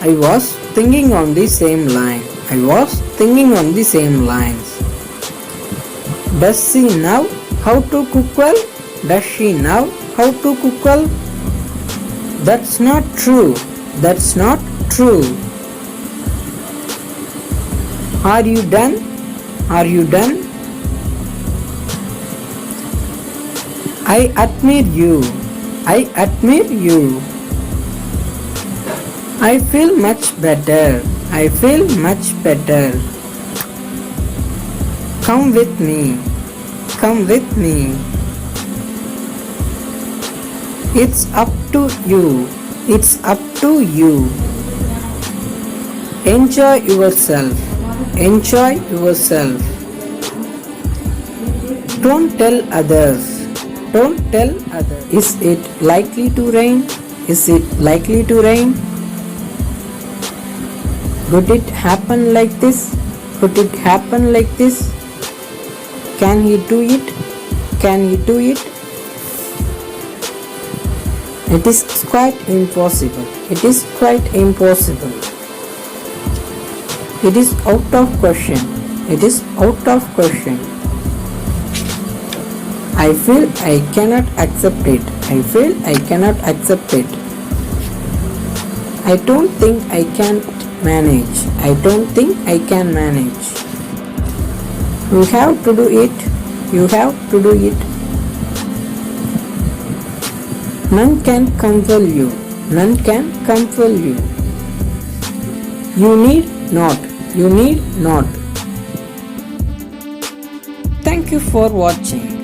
I was thinking on the same line. I was thinking on the same lines. Does she know how to cook well? Does she know how to cook well? That's not true. That's not true. Are you done? Are you done? I admire you. I admire you. I feel much better. I feel much better. Come with me. Come with me. It's up to you. It's up to you. Enjoy yourself. Enjoy yourself. Don't tell others. Don't tell others. Is it likely to rain? Is it likely to rain? Could it happen like this? Could it happen like this? Can he do it? Can he do it? It is quite impossible. It is quite impossible. It is out of question. It is out of question. I feel I cannot accept it. I feel I cannot accept it. I don't think I can manage. I don't think I can manage. You have to do it. You have to do it. None can compel you. None can compel you. You need not. You need not. Thank you for watching.